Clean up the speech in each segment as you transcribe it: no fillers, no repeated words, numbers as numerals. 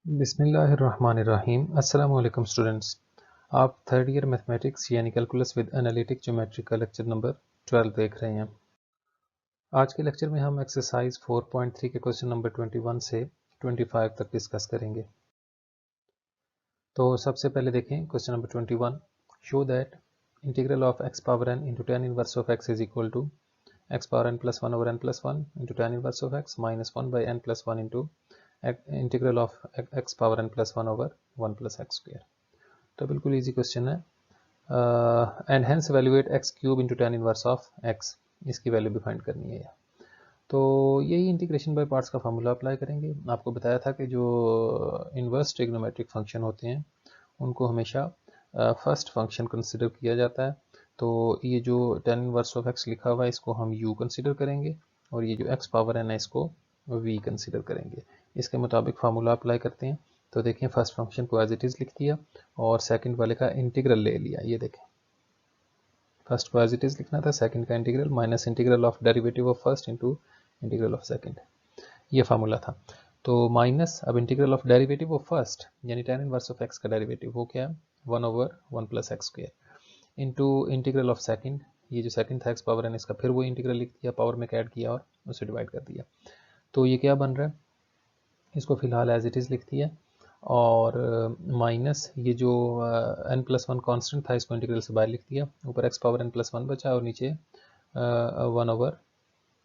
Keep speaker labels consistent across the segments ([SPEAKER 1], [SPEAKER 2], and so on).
[SPEAKER 1] बिस्मिल्लाहिर्रहमानिर्रहीम। अस्सलाम वालेकुम स्टूडेंट्स। आप थर्ड ईयर मैथमेटिक्स यानी कैलकुलस विद एनालिटिक ज्योमेट्री का लेक्चर नंबर 12 देख रहे हैं। आज के लेक्चर में हम एक्सरसाइज 4.3 के क्वेश्चन नंबर 21 से 25 तक डिस्कस करेंगे। तो सबसे पहले देखें question number 21। Show that integral of X power N into ten inverse of X is equal to X power N plus one over N plus one into ten inverse of X minus one by N plus one into integral of X power N plus one over one plus x square. तो बिल्कुल easy question है। And hence evaluate X cube into ten inverse of x, इसकी value भी find करनी है। तो यही integration by parts का फार्मूला अप्लाई करेंगे। आपको बताया था कि जो इन्वर्स ट्रिग्नोमेट्रिक फंक्शन होते हैं उनको हमेशा फर्स्ट फंक्शन कंसिडर किया जाता है। तो ये जो टेन इनवर्स ऑफ एक्स लिखा हुआ है इसको हम यू कंसिडर करेंगे और ये जो एक्स पावर एन है इसको वी कंसिडर करेंगे। इसके मुताबिक फार्मूला अप्लाई करते हैं। तो देखें फर्स्ट फंक्शन को एज इट इज़ लिख दिया और सेकंड वाले का इंटीग्रल ले लिया। ये देखें फर्स्ट को एज इट इज़ लिखना था, सेकंड का integral minus integral of derivative of first into integral of second, ये फार्मूला था। तो माइनस अब integral of derivative of first यानी टेन इनवर्स ऑफ एक्स का डेरिवेटिव वो क्या है, one over one plus x square into integral of second, ये जो सेकंड था एक्स पावर एन इसका फिर वो इंटीग्रल लिख दिया, पावर में ऐड किया और उसे डिवाइड कर दिया। तो ये क्या बन रहा है, इसको फिलहाल एज इट इज़ लिख दिया और माइनस ये जो एन प्लस वन कॉन्स्टेंट था इसको इंटीग्रल से बाहर लिख दिया, ऊपर x power N plus one बचा और नीचे वन ओवर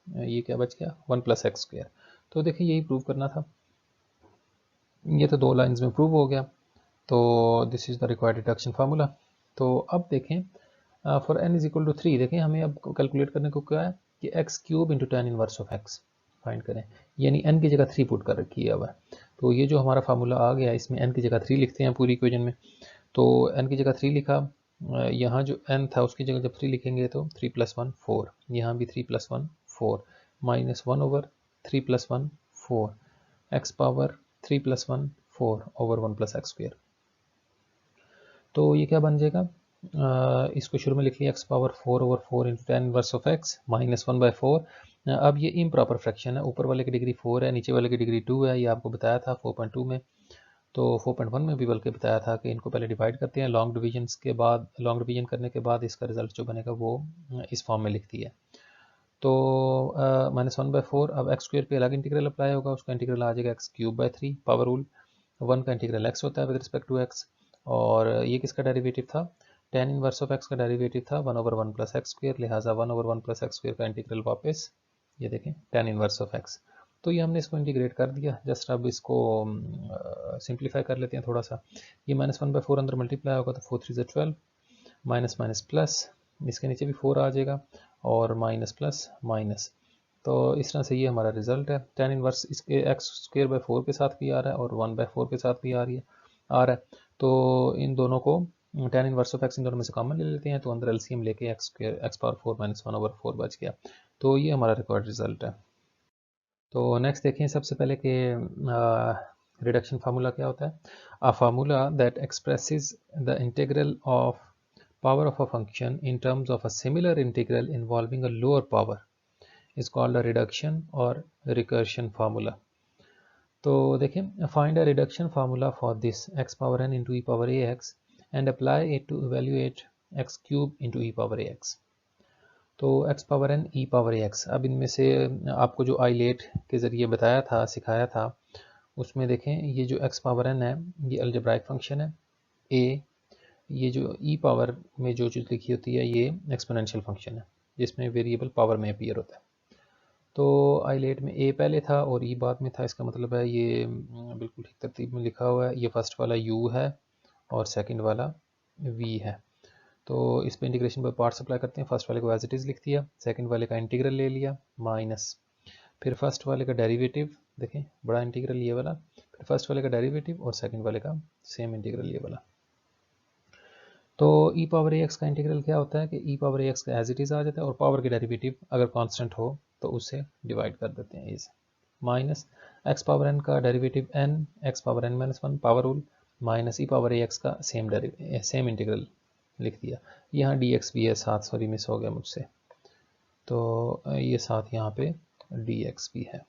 [SPEAKER 1] ये क्या बच गया वन प्लस एक्स स्क्वायर। तो देखिए यही प्रूव करना था, ये तो दो लाइंस में प्रूव हो गया। तो this is the required reduction formula. तो अब देखें for n is equal to three, देखें हमें अब कैलकुलेट करने को क्या है कि x cube into ten inverse of x find करें, यानी एन की जगह थ्री पुट कर रखी है अब। तो ये जो हमारा फार्मूला आ गया इसमें एन की जगह थ्री लिखते हैं पूरी इक्वेशन में। तो एन की जगह थ्री लिखा, यहाँ जो एन था उसकी जगह जब थ्री लिखेंगे तो थ्री प्लस वन फोर, यहाँ भी three plus one four, minus one over three plus one four, x power three plus one four over one plus x square. तो ये क्या बन जाएगा, इसको शुरू में लिख लिया x power four over four into ten inverse of X minus one by four. अब ये इम्प्रॉपर फ्रैक्शन है, ऊपर वाले की डिग्री फोर है नीचे वाले की डिग्री टू है, ये आपको बताया था 4.2 में। तो 4.1 में भी बल्कि बताया था कि इनको पहले डिवाइड करते हैं, लॉन्ग डिवीजन के बाद, लॉन्ग डिवीजन करने के बाद इसका रिजल्ट जो बनेगा वो इस फॉर्म में लिख दिया। तो माइनस वन बाई फोर, अब एक्स स्क्वायर पे अलग इंटीग्रल अप्लाई होगा, उसका इंटीग्रल आ जाएगा x cube by three, power rule one का इंटीग्रल एक्स होता है विद रिस्पेक्ट टू एक्स, और ये किसका डेरिवेटिव था, टेन इनवर्स ऑफ एक्स का डेरिवेटिव था one over one plus x square, लिहाजा one over one plus x square का इंटीग्रल वापस ये देखें टेन इनवर्स ऑफ एक्स। तो ये हमने इसको इंटीग्रेट कर दिया, जस्ट अब इसको सिंप्लीफाई कर लेते हैं थोड़ा सा। ये माइनस वन बाई फोर अंदर मल्टीप्लाई होगा तो फोर थ्री ज़ा 12, माइनस माइनस प्लस, इसके नीचे भी फोर आ जाएगा और माइनस प्लस माइनस। तो इस तरह से ये हमारा रिजल्ट है। टेन इनवर्स इसके एक्स स्क्वायर बाई फोर के साथ भी आ रहा है और वन बाई फोर के साथ भी आ रहा है। तो इन दोनों को टेन इनवर्स ऑफ एक्स इन दोनों में से कॉमन ले लेते हैं, तो अंदर एलसीएम लेके x square x power four minus one over four बच गया। तो ये हमारा रिकॉर्ड रिजल्ट है। तो नेक्स्ट देखें सबसे पहले कि रिडक्शन फार्मूला क्या होता है। A formula that expresses the integral of power of a function in terms of a similar integral involving a lower power is called a reduction or recursion formula. तो देखें find a reduction formula for this x power n into e power ax and apply it to evaluate x cube into e power ax. तो x power n e power ax, अब इनमें से आपको जो islet के ज़रिए बताया था सिखाया था उसमें देखें ये जो x पावर n है ये अलजेब्राइक फंक्शन है, a ये जो e पावर में जो चीज़ लिखी होती है ये एक्सपोनेंशियल फंक्शन है जिसमें वेरिएबल पावर में अपीयर होता है। तो आइलेट में a पहले था और e बाद में था, इसका मतलब है ये बिल्कुल ठीक तरतीब में लिखा हुआ है। ये फर्स्ट वाला u है और सेकंड वाला v है। तो इस पर इंटीग्रेशन बाय पार्ट्स अप्लाई करते हैं। फर्स्ट वाले को एज इट इज़ लिख दिया, सेकंड वाले का इंटीग्रल ले लिया माइनस, फिर फर्स्ट वाले का डेरिवेटिव, देखें बड़ा इंटीग्रल ये वाला, फिर फर्स्ट वाले का डेरिवेटिव और सेकंड वाले का सेम इंटीग्रल ये वाला। तो e पावर एक्स का इंटीग्रल क्या होता है कि e पावर एक्स का एज इट इज़ आ जाता है और पावर के डेरिवेटिव अगर कांस्टेंट हो तो उससे डिवाइड कर देते हैं इसे, माइनस एक्स पावर एन का derivative n x power n minus one power rule minus e power x का सेम इंटीग्रल लिख दिया। यहाँ dx भी है साथ, सॉरी मिस हो गया मुझसे, तो ये साथ यहाँ पे dx भी है।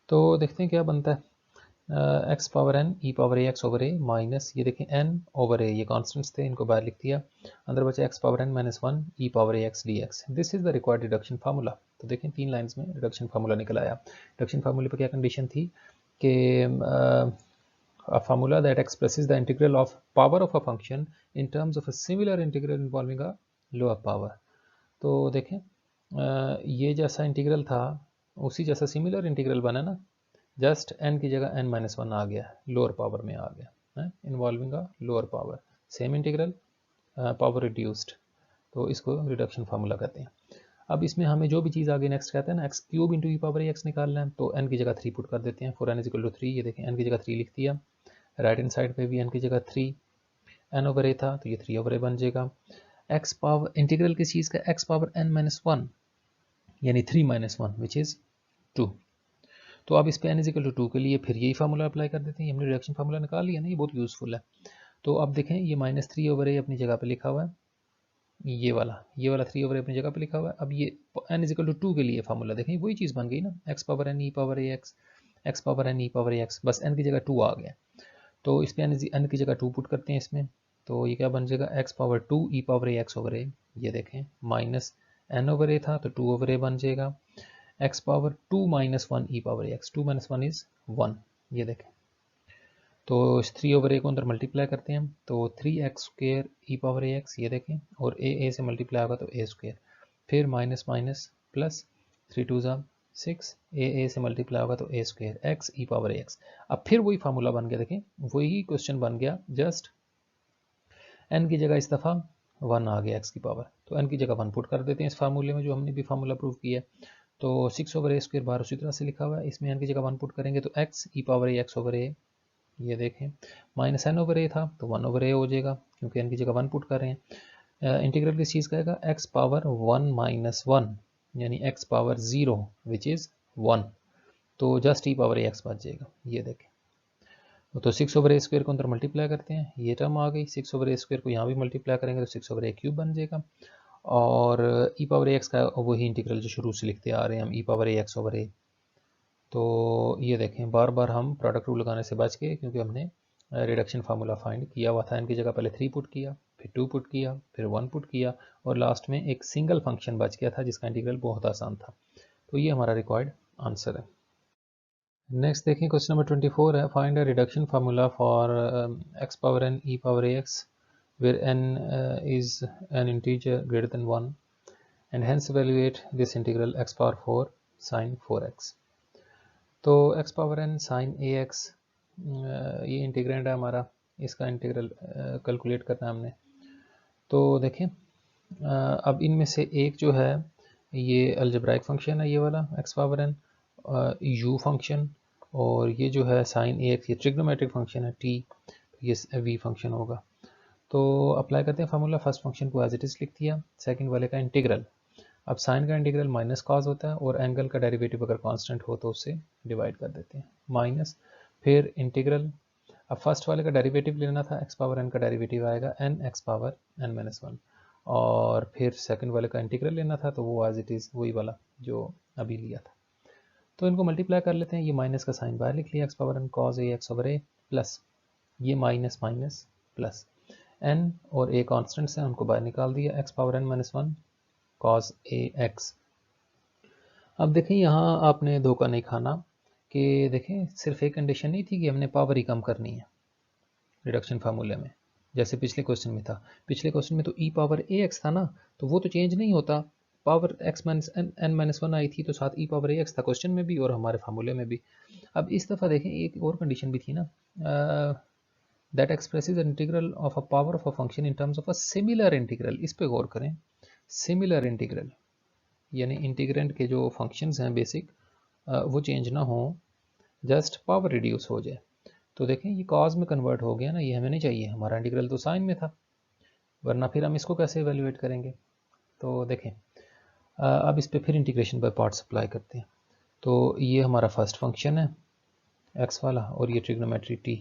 [SPEAKER 1] तो देखते हैं क्या बनता है x power n e power a x over a minus, ये देखें एन ओवर ए, ये कॉन्स्टेंट्स थे, इनको बाहर लिख दिया, अंदर बचा x power n minus one e power a x d x. This is the required reduction formula. तो देखें 3 लाइन्स में रिडक्शन फार्मूला निकल आया। रिडक्शन फार्मूले पर क्या कंडीशन थी कि a formula that expresses the integral of power of a function in terms of a similar integral involving a lower power। तो देखें ये जैसा इंटीग्रल था उसी जैसा सिमिलर इंटीग्रल बना ना, जस्ट n की जगह n माइनस वन आ गया, लोअर पावर में आ गया है, involving a lower power, same integral power reduced, तो इसको रिडक्शन फार्मूला कहते हैं। अब इसमें हमें जो भी चीज़ आगे नेक्स्ट कहते हैं ना x cube into E power a x निकालना है, तो n की जगह 3 पुट कर देते हैं, for n is equal to 3, ये देखें n की जगह 3 लिख दिया, राइट हैंड साइड पे भी n की जगह 3, n ओवर ए था तो ये 3 ओवर ए बन जाएगा। x पावर इंटीग्रल किस चीज़ का, x power n minus one यानी 3 माइनस वन विच इज़ 2। तो अब इस पे n इज इक्वल टू 2 के लिए फिर यही फार्मूला अप्लाई कर देते हैं, हमने रिडक्शन फार्मूला निकाल लिया ना, ये बहुत यूज़फुल है। तो अब देखें ये माइनस 3 ओवर ए अपनी जगह पे लिखा हुआ है, ये वाला 3 ओवर ए अपनी जगह पे लिखा हुआ है। अब ये n इज इक्वल टू 2 के लिए फार्मूला देखें वही चीज़ बन गई ना, x power n E power a x, x power n E power a x, बस n की जगह 2 आ गया। तो इस पे n की जगह 2 पुट करते हैं इसमें, तो ये क्या बन जाएगा x power 2 E power a x over ए, ये देखें माइनस n ओवर ए था तो 2 ओवर ए बन जाएगा, x power 2 minus one e power a x, 2 minus one is 1, ये देखें। तो इस 3 ओवर ए को अंदर मल्टीप्लाई करते हैं तो 3x square E power a x, ये देखें, और ए से मल्टीप्लाई होगा तो ए स्क्वेयर, फिर माइनस माइनस प्लस, 3 टू ज़ा 6, ए से मल्टीप्लाई होगा तो ए square x E power a x. अब फिर वही फार्मूला बन गया, देखें वही क्वेश्चन बन गया, जस्ट n की जगह इस दफ़ा 1 आ गया x की पावर, तो n की जगह 1 पुट कर देते हैं इस फार्मूले में जो हमने भी फार्मूला प्रूव किया है। तो 6 ओवर ए स्क्वेयर बाहर उसी तरह से लिखा हुआ है, इसमें n की जगह 1 पुट करेंगे तो x E power a x over ए, ये देखें माइनस n ओवर ए था तो 1 ओवर ए हो जाएगा क्योंकि n की जगह 1 पुट कर रहे हैं। इंटीग्रल किस चीज़ का है, x पावर 1 माइनस वन यानी x पावर 0 विच इज़ 1, तो just E power a x बच जाएगा, ये देखें। तो 6 ओवर ए स्क्वेयर को अंदर मल्टीप्लाई करते हैं, ये टर्म आ गई, 6 ओवर ए स्क्वेयर को यहाँ भी मल्टीप्लाई करेंगे तो 6 ओवर ए क्यूब बन जाएगा, और ई पावर ए एक्स का वही इंटीग्रल जो शुरू से लिखते आ रहे हैं हम, ई पावर ए एक्स ओवर ए। तो ये देखें बार बार हम प्रोडक्ट रूल लगाने से बच गए क्योंकि हमने रिडक्शन फार्मूला फाइंड किया हुआ था, इनकी जगह पहले 3 पुट किया, फिर 2 पुट किया, फिर 1 पुट किया, और लास्ट में एक सिंगल फंक्शन बच गया था जिसका इंटीग्रल बहुत आसान था। तो ये हमारा रिक्वायर्ड आंसर है। नेक्स्ट देखें क्वेश्चन नंबर 24 है, find a reduction formula for x power n e power ax where n is an integer greater than 1 and hence evaluate this integral x power 4 sin 4x। तो x power n sin ax ये integrand है हमारा, इसका integral calculate करना है हमने। तो देखें अब इनमें से एक जो है ये अलजेब्राइक फंक्शन है, ये वाला x power n u function, और ये जो है साइन ए एक्स ये ट्रिग्नोमेट्रिक फंक्शन है t, ये v फंक्शन होगा। तो अप्लाई करते हैं फार्मूला, फर्स्ट फंक्शन को एज इट इज़ लिख दिया, सेकंड वाले का इंटीग्रल, अब साइन का इंटीग्रल माइनस कॉस होता है और एंगल का डेरिवेटिव अगर कांस्टेंट हो तो उससे डिवाइड कर देते हैं, माइनस फिर इंटीग्रल, अब फर्स्ट वाले का डेरिवेटिव लेना था, x पावर n का डेरिवेटिव आएगा n x power n minus one, और फिर सेकंड वाले का इंटीग्रल लेना था तो वो एज इट इज़ वही वाला जो अभी लिया था। तो इनको मल्टीप्लाई कर लेते हैं, ये माइनस का साइन बाहर लिख लिया, x power n cos a x over a plus ये माइनस माइनस प्लस n और a कॉन्स्टेंट्स हैं उनको बाहर निकाल दिया, x power n minus one cos a x। अब देखें यहाँ आपने धोखा नहीं खाना कि देखें सिर्फ एक कंडीशन नहीं थी कि हमने पावर ही कम करनी है रिडक्शन फार्मूले में, जैसे पिछले क्वेश्चन में था, पिछले क्वेश्चन में तो e पावर ए एक्स था ना, तो वो तो चेंज नहीं होता, power x minus n minus one आई थी तो साथ e पावर ए एक्स था क्वेश्चन में भी और हमारे फार्मूले में भी। अब इस दफ़ा देखें एक और कंडीशन भी थी ना, that expresses integral of a power of a function in terms of a similar integral, इस पे गौर करें, सिमिलर इंटीग्रल यानी इंटीग्रेंड के जो फंक्शंस हैं बेसिक वो चेंज ना हो, जस्ट पावर रिड्यूस हो जाए। तो देखें ये कॉज में कन्वर्ट हो गया ना, ये हमें नहीं चाहिए, हमारा इंटीग्रल तो साइन में था, वरना फिर हम इसको कैसे एवेल्यूएट करेंगे। तो देखें अब इस पे फिर इंटीग्रेशन बाय पार्ट्स अप्लाई करते हैं। तो ये हमारा फर्स्ट फंक्शन है x वाला और ये ट्रिग्नोमेट्री t,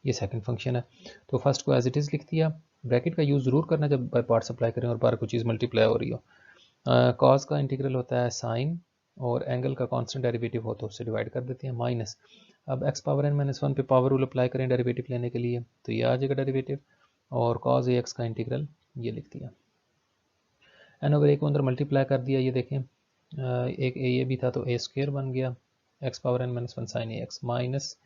[SPEAKER 1] ये सेकंड फंक्शन है। तो फर्स्ट को एज इट इज़ लिख दिया, ब्रैकेट का यूज़ ज़रूर करना जब बाय पार्ट्स अप्लाई करें और बार कोई चीज़ मल्टीप्लाई हो रही हो। कॉस का इंटीग्रल होता है साइन और एंगल का कांस्टेंट डेरिवेटिव हो तो उससे डिवाइड कर देते हैं, माइनस अब x power n minus one पे पावर रूल अप्लाई करें डेरिवेटिव लेने के लिए, तो ये आ जाएगा डेरिवेटिव, और cos ax का इंटीग्रल ये लिख दिया। n ओवर a को अंदर मल्टीप्लाई कर दिया, ये देखें एक a ये भी था तो a स्क्वायर बन गया, x power n minus one sine ax minus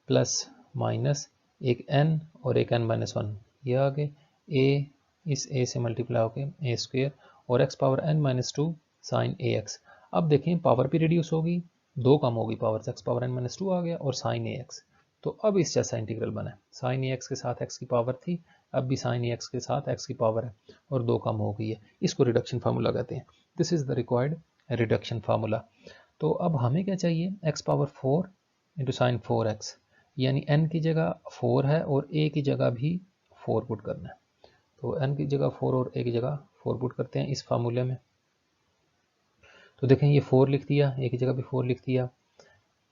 [SPEAKER 1] plus minus एक n और एक n माइनस वन, ये आ गए a इस a से मल्टीप्लाई होके a स्क्वायर और x power n minus two sine ax। अब देखें पावर भी रिड्यूस होगी, दो कम होगी पावर से, x power n minus two आ गया और साइन ax, तो अब इस जैसा इंटीग्रल बना है। साइन ax के साथ x की पावर थी, अब भी साइन ax के साथ x की पावर है और दो कम हो गई है, इसको रिडक्शन फार्मूला कहते हैं। This is the required reduction formula. तो अब हमें क्या चाहिए, x power 4 into sine 4x, यानी n की जगह 4 है और a की जगह भी 4 पुट करना है। तो n की जगह 4 और a की जगह 4 पुट करते हैं इस फार्मूले में। तो देखें ये 4 लिख दिया, a की जगह भी 4 लिख दिया,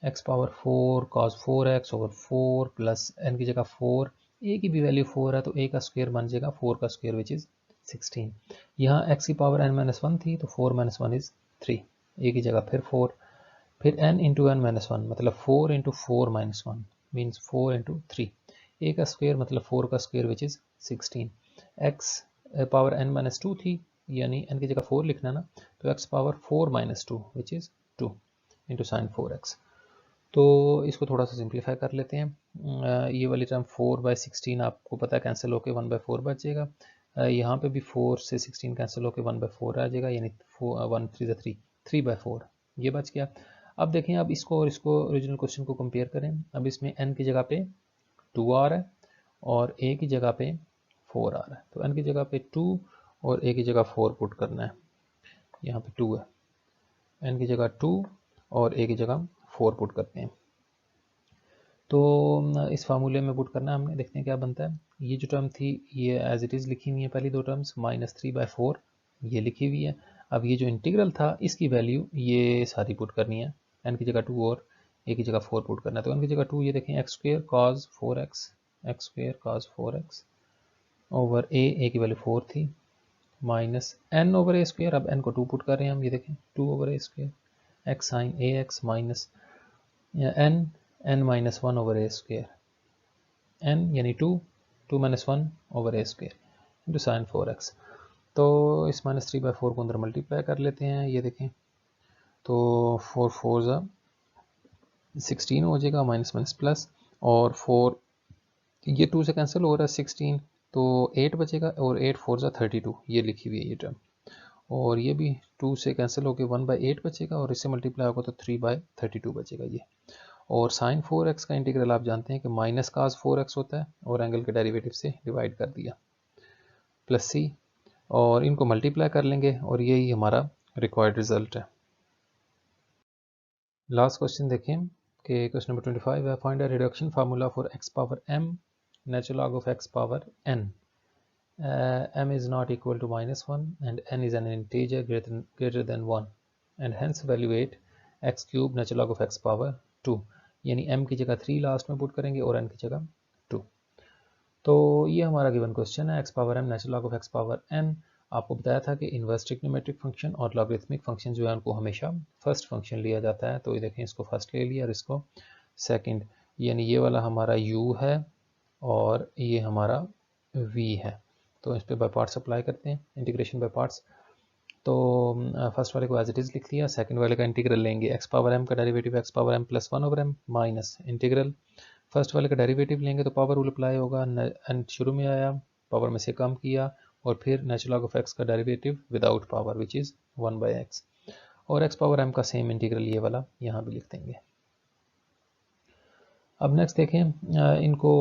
[SPEAKER 1] x power 4 cos 4x over 4 plus n की जगह 4, a की भी वैल्यू 4 है तो a का स्क्वायर बन जाएगा 4 का स्क्वायर विच इज़ 16। यहाँ x की पावर n माइनस वन थी तो 4 माइनस वन इज़ 3, a की जगह फिर 4, फिर n into n minus one मतलब 4 into 4 minus one means 4 into 3, a का स्क्वायर मतलब 4 का square which is 16। x power n minus to थी, यानी n की जगह 4 लिखना ना, तो x power 4 minus two which is 2 into sine 4x। तो इसको थोड़ा सा सिंप्लीफाई कर लेते हैं। ये वाली टर्म 4/16 आपको पता है कैंसिल होकर 1/4 बचेगा, यहाँ पे भी 4 से 16 कैंसिल होकर 1/4 आ जाएगा, यानी 1 3 3 3/4 ये बच गया। अब देखें, अब इसको और इसको ओरिजिनल क्वेश्चन को कंपेयर करें। अब इसमें n की जगह पे 2 आ रहा है और a की जगह पे 4 आ रहा है, तो n की जगह पे 2 और a की जगह 4 पुट करना है। यहाँ पे 2 है, n की जगह 2 और a की जगह 4 पुट करते हैं। तो इस फार्मूले में पुट करना है हमने, देखते हैं क्या बनता है। ये जो टर्म थी ये एज इट इज़ लिखी हुई है, पहली दो टर्म्स -3/4 ये लिखी हुई है। अब ये जो इंटीग्रल था इसकी वैल्यू ये सारी पुट करनी है, n की जगह 2 और a की जगह 4 पुट करना है। तो n की जगह 2 ये देखें x square cos 4x, x square cos 4x over a की वैल्यू 4 थी, minus n over a square, अब n को 2 पुट कर रहे हैं हम, ये देखें 2 over a square x sine ax minus n minus one over a square, n यानी 2 minus one over a square into sine 4x। तो इस -3/4 को अंदर मल्टीप्लाई कर लेते हैं, ये देखें तो 4 4 ज़ा 16 हो जाएगा, माइनस माइनस प्लस, और 4 ये 2 से कैंसिल हो रहा है 16, तो 8 बचेगा और 8 4 ज़ा 32 ये लिखी हुई है ये टर्म, और ये भी 2 से कैंसिल होकर 1/8 बचेगा और इससे मल्टीप्लाई होगा तो 3/32 बचेगा ये। और साइन 4x का इंटीग्रल आप जानते हैं कि माइनस cos 4x होता है और एंगल के डेरिवेटिव से डिवाइड कर दिया, प्लस सी, और इनको मल्टीप्लाई कर लेंगे और यही हमारा रिक्वायर्ड रिजल्ट है। लास्ट क्वेश्चन देखें कि क्वेश्चन नंबर 25 है, find a reduction formula for x power m natural log of x power n, m is not equal to -1 and n is an integer greater than 1 and hence evaluate x cube natural log of x power 2, यानी m की जगह 3 last में put करेंगे और n की जगह 2। तो ये हमारा गिवन क्वेश्चन है, x power m natural log of x power n। आपको बताया था कि इनवर्स ट्रिग्नोमेट्रिक फंक्शन और लॉगरिथमिक फंक्शन जो है उनको हमेशा फर्स्ट फंक्शन लिया जाता है, तो ये देखें इसको फर्स्ट ले लिया और इसको सेकंड, यानी ये वाला हमारा u है और ये हमारा v है। तो इस पर बाय पार्ट्स अप्लाई करते हैं, इंटीग्रेशन बाय पार्ट्स। तो फर्स्ट वाले को एज इट इज़ लिख लिया, सेकंड वाले का इंटीग्रल लेंगे, x पावर m का derivative x power m plus 1 over m minus integral, first वाले का डेरिवेटिव लेंगे तो पावर रूल अप्लाई होगा, n शुरू में आया, पावर में से कम किया और फिर नेचुरल लॉग ऑफ x का derivative without power which is 1/x, और x पावर m का सेम इंटीग्रल ये वाला यहाँ भी लिख देंगे। अब नेक्स्ट देखें, इनको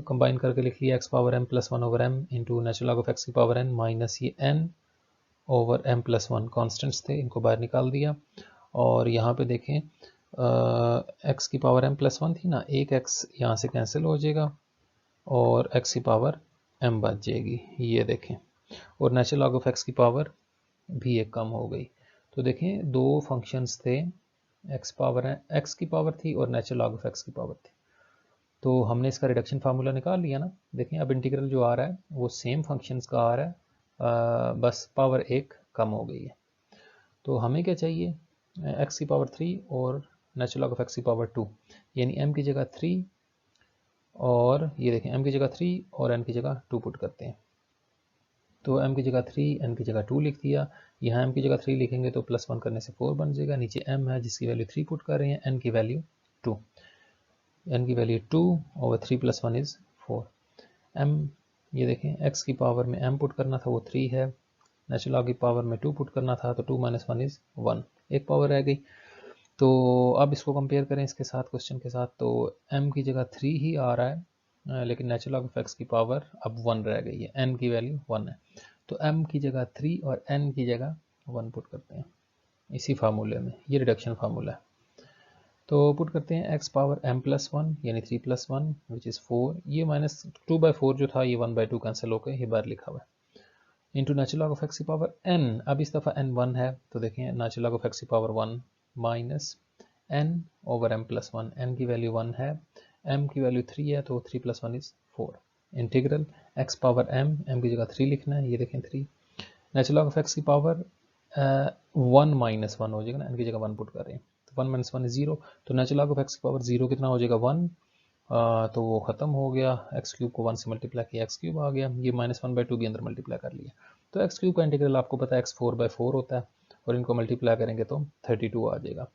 [SPEAKER 1] कंबाइन करके लिख लिया, x power m plus 1 over m into natural log of x की पावर n माइनस ये n over m plus 1 constants थे, इनको बाहर निकाल दिया, और यहाँ पे देखें x की पावर m प्लस 1 थी ना, एक x यहाँ से कैंसिल हो जाएगा और x की पावर m बच जाएगी, ये देखें, और नेचुरल लॉग ऑफ x की पावर भी एक कम हो गई। तो देखें दो फंक्शंस थे, x की पावर थी और नेचुरल लॉग ऑफ x की पावर थी, तो हमने इसका रिडक्शन फार्मूला निकाल लिया ना। देखें अब इंटीग्रल जो आ रहा है वो सेम फंक्शंस का आ रहा है, बस पावर एक कम हो गई है। तो हमें क्या चाहिए, x की पावर 3 और नेचुरल लॉग ऑफ एक्स की पावर 2, यानी m की जगह 3 और ये देखें m की जगह 3 और n की जगह 2 पुट करते हैं। तो m की जगह 3, n की जगह 2 लिख दिया। यहाँ m की जगह 3 लिखेंगे तो +1 करने से 4 बन जाएगा। नीचे m है जिसकी वैल्यू 3 पुट कर रहे हैं, n की वैल्यू 2, n की वैल्यू 2 और 3 + 1 इज़ 4। m ये देखें x की पावर में m पुट करना था वो 3 है, नेचुरल लॉग की पावर में 2 पुट करना था तो 2 - 1 इज़ 1, एक पावर रह गई। तो अब इसको कंपेयर करें इसके साथ, क्वेश्चन के साथ, तो m की जगह 3 ही आ रहा है, लेकिन नेचुरल लॉग ऑफ x की पावर अब 1 रह गई है, n की वैल्यू 1 है। तो m की जगह 3 और n की जगह 1 पुट करते हैं इसी फार्मूले में, ये रिडक्शन फार्मूला है। तो पुट करते हैं x पावर m+1 यानी 3 + 1 विच इज़ 4, ये -2/4 जो था ये 1/2 कैंसिल होकर ये बार लिखा हुआ है, into natural log of x की पावर n। अब इस दफ़ा n 1 है तो देखें नेचुरल लॉग ऑफ x की power 1 minus n over m+1, n की वैल्यू 1 है, m की वैल्यू 3 है तो 3 + 1 is 4, integral x power m की जगह 3 लिखना है, ये देखें 3, नेचुरल लॉग ऑफ x की पावर 1 - 1 हो जाएगा ना, n की जगह 1 पुट कर रहे हैं तो 1 - 1 इज़ 0, तो नेचुरल लॉग ऑफ x की पावर 0 कितना हो जाएगा 1, तो वो ख़त्म हो गया, x³ को 1 से मल्टीप्लाई किया x³ आ गया, ये -1/2 भी अंदर मल्टीप्लाई कर लिया। तो x³ का इंटीग्रल आपको पता है x 4/4 होता है और इनको मल्टीप्लाई करेंगे तो 32 आ जाएगा।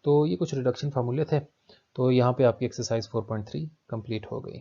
[SPEAKER 1] तो ये कुछ रिडक्शन फार्मूले थे। तो यहाँ पे आपकी एक्सरसाइज 4.3 कंप्लीट हो गई।